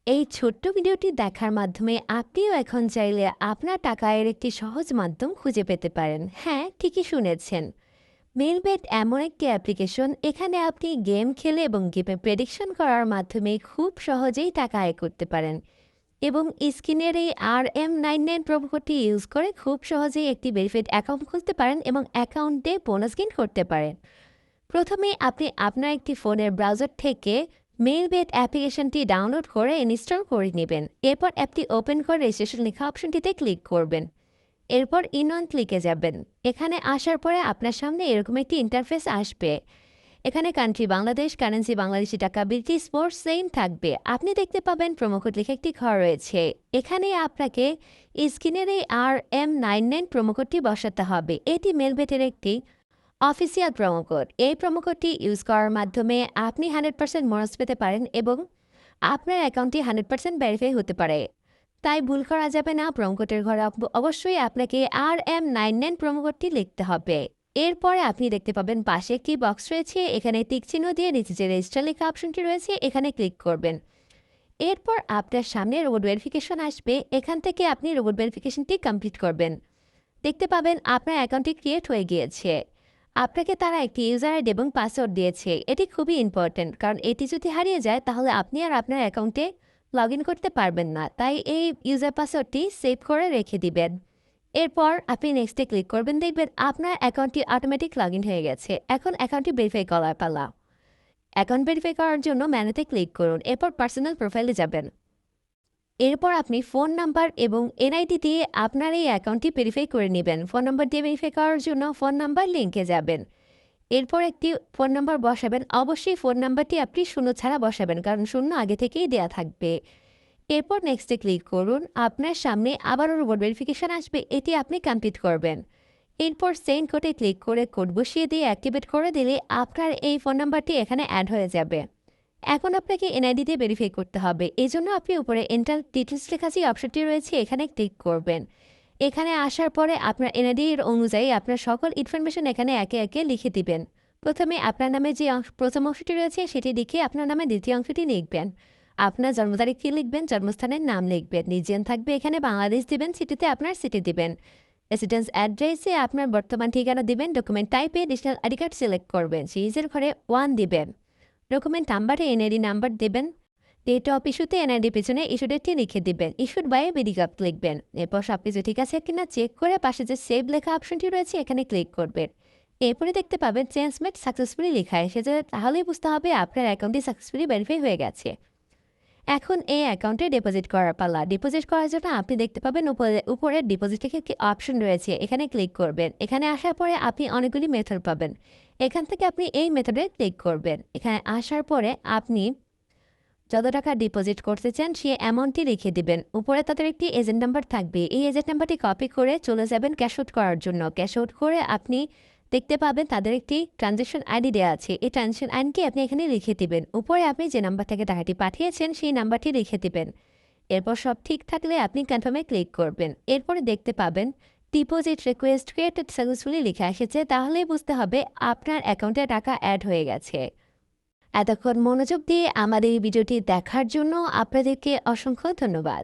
এই ছোট্ট ভিডিওটি দেখার মাধ্যমে আপনিও এখন চাইলে আপনার টাকা আয়ের একটি সহজ মাধ্যম খুঁজে পেতে পারেন। হ্যাঁ, ঠিকই শুনেছেন। মেলবেট এমন একটি অ্যাপ্লিকেশন, এখানে আপনি গেম খেলে এবং গেমে প্রেডিকশন করার মাধ্যমে খুব সহজেই টাকা আয় করতে পারেন এবং স্ক্রিনের এই RM99 প্রোমোকোডটি ইউজ করে খুব সহজেই একটি ভেরিফাইড অ্যাকাউন্ট খুলতে পারেন এবং অ্যাকাউন্টে বোনাস গেইন করতে পারেন। প্রথমে আপনি আপনার একটি ফোনের ব্রাউজার থেকে মেইলবেট অ্যাপ্লিকেশনটি ডাউনলোড করে ইনস্টল করে নেবেন। এরপর অ্যাপটি ওপেন করে রেজিস্ট্রেশন লেখা অপশনটিতে ক্লিক করবেন। এরপর ইন ক্লিকে যাবেন। এখানে আসার পরে আপনার সামনে এরকম একটি ইন্টারফেস আসবে। এখানে কান্ট্রি বাংলাদেশ, কারেন্সি বাংলাদেশি টাকা, ব্রিটিশ স্পোর্টস সেম থাকবে। আপনি দেখতে পাবেন প্রোমোকোড লিখে একটি ঘর রয়েছে। এখানে আপনাকে স্ক্রিনের এই RM99 প্রোমোকোডটি বসাতে হবে। এটি মেলবেটের একটি অফিসিয়াল প্রোমো কোড। এই প্রোমো কোডটি ইউজ করার মাধ্যমে আপনি 100% বোনাস পেতে পারেন এবং আপনার অ্যাকাউন্টটি 100% ভেরিফাই হতে পারে। তাই ভুল করা যাবে না। প্রোমো কোডের ঘরে অবশ্যই আপনাকে RM99 প্রোমো কোডটি লিখতে হবে। এরপরে আপনি দেখতে পাবেন পাশে একটি বক্স রয়েছে। এখানে টিক চিহ্ন দিয়ে নিচে যে রেজিস্টার লেখা অপশনটি রয়েছে এখানে ক্লিক করবেন। এরপর আপনার সামনে রোবট ভেরিফিকেশন আসবে। এখান থেকে আপনি রোবট ভেরিফিকেশনটি কমপ্লিট করবেন। দেখতে পাবেন আপনার অ্যাকাউন্টটি ক্রিয়েট হয়ে গিয়েছে। আপনাকে তারা একটি ইউজার আইডি এবং পাসওয়ার্ড দিয়েছে। এটি খুবই ইম্পর্ট্যান্ট, কারণ এটি যদি হারিয়ে যায় তাহলে আপনি আর আপনার অ্যাকাউন্টে লগ ইন করতে পারবেন না। তাই এই ইউজার পাসওয়ার্ডটি সেভ করে রেখে দিবেন। এরপর আপনি নেক্সটে ক্লিক করবেন, দেখবেন আপনার অ্যাকাউন্টটি অটোমেটিক লগ ইন হয়ে গেছে। এখন অ্যাকাউন্টটি ভেরিফাই করার পালা। অ্যাকাউন্ট ভেরিফাই করার জন্য মেনুতে ক্লিক করুন। এরপর পার্সোনাল প্রোফাইলে যাবেন। এরপর আপনি ফোন নাম্বার এবং এনআইডি দিয়ে আপনার এই অ্যাকাউন্টটি ভেরিফাই করে নেবেন। ফোন নাম্বার দিয়ে ভেরিফাই করার জন্য ফোন নাম্বার লিঙ্কে যাবেন। এরপর একটি ফোন নাম্বার বসাবেন। অবশ্যই ফোন নাম্বারটি আপনি শূন্য ছাড়া বসাবেন, কারণ শূন্য আগে থেকেই দেয়া থাকবে। এরপর নেক্সটে ক্লিক করুন। আপনার সামনে আবারও রোবট ভেরিফিকেশন আসবে, এটি আপনি কমপ্লিট করবেন। এরপর সেন্ড কোডে ক্লিক করে কোড বসিয়ে দিয়ে অ্যাক্টিভেট করে দিলে আপনার এই ফোন নাম্বারটি এখানে অ্যাড হয়ে যাবে। এখন আপনাকে এনআইডি দিয়ে ভেরিফাই করতে হবে। এজন্য আপনি উপরে এন্টার ডিটেলস লেখা যে অপশনটি রয়েছে এখানে ক্লিক করবেন। এখানে আসার পরে আপনার এনআইডি এর অনুযায়ী আপনার সকল ইনফরমেশন এখানে একে একে লিখে দিবেন। প্রথমে আপনার নামে যে প্রথম অংশটি রয়েছে সেটি লিখে আপনার নামে দ্বিতীয় অংশটি লিখবেন। আপনার জন্ম তারিখটি লিখবেন, জন্মস্থানের নাম লিখবেন। রিজিয়ন থাকবে এখানে বাংলাদেশ দিবেন, সিটিতে আপনার সিটি দিবেন। রেসিডেন্স অ্যাড্রেসে আপনার বর্তমান ঠিকানা দিবেন। ডকুমেন্ট টাইপে ডিজিটাল আইডি কার্ড সিলেক্ট করবেন। সিরিজের ঘরে 1 দিবেন। ডকুমেন্ট নাম্বারে এনআইডি নাম্বার দেবেন। ডেট অফ ইস্যুতে এনআইডি পেছনে ইস্যু ডেটটি লিখে দিবেন। ইস্যুড বাই বিডিকাপ লিখবেন। এরপর সব কিছু ঠিক আছে কিনা চেক করে পাশে যে সেভ লেখা অপশনটি রয়েছে এখানে ক্লিক করবেন। এরপরে দেখতে পাবেন চেঞ্জ মেড সাকসেসফুলি লেখা এসেছে, তাহলেই বুঝতে হবে আপনার অ্যাকাউন্টটি সাকসেসফুলি ভেরিফাই হয়ে গেছে। এখন এই অ্যাকাউন্টে ডিপোজিট করার পালা। ডিপোজিট করার জন্য আপনি দেখতে পাবেন উপরে ডিপোজিট থেকে একটি অপশন রয়েছে, এখানে ক্লিক করবেন। এখানে আসার পরে আপনি অনেকগুলি মেথড পাবেন। এখান থেকে আপনি এই মেথডে ক্লিক করবেন। এখানে আসার পরে আপনি যত টাকা ডিপোজিট করতে চান সেই অ্যামাউন্টটি লিখে দিবেন। উপরে তাদের একটি এজেন্ট নাম্বার থাকবে। এই এজেন্ট নাম্বারটি কপি করে চলে যাবেন ক্যাশ আউট করার জন্য। ক্যাশ আউট করে আপনি দেখতে পাবেন তাদের একটি ট্রানজ্যাকশন আইডি দেওয়া আছে। এই ট্রানজ্যাকশন আইডিটি আপনি এখানে লিখে দিবেন। উপরে আপনি যে নাম্বার থেকে টাকাটি পাঠিয়েছেন সেই নাম্বারটি লিখে দিবেন। এরপর সব ঠিক থাকলে আপনি কনফার্মে ক্লিক করবেন। এরপরে দেখতে পাবেন ডিপোজিট রিকোয়েস্ট ক্রিয়েটেড সাকসেসফুলি লেখা এসেছে, তাহলেই বুঝতে হবে আপনার অ্যাকাউন্টে টাকা অ্যাড হয়ে গেছে। এতক্ষণ মনোযোগ দিয়ে আমাদের এই ভিডিওটি দেখার জন্য আপনাদেরকে অসংখ্য ধন্যবাদ।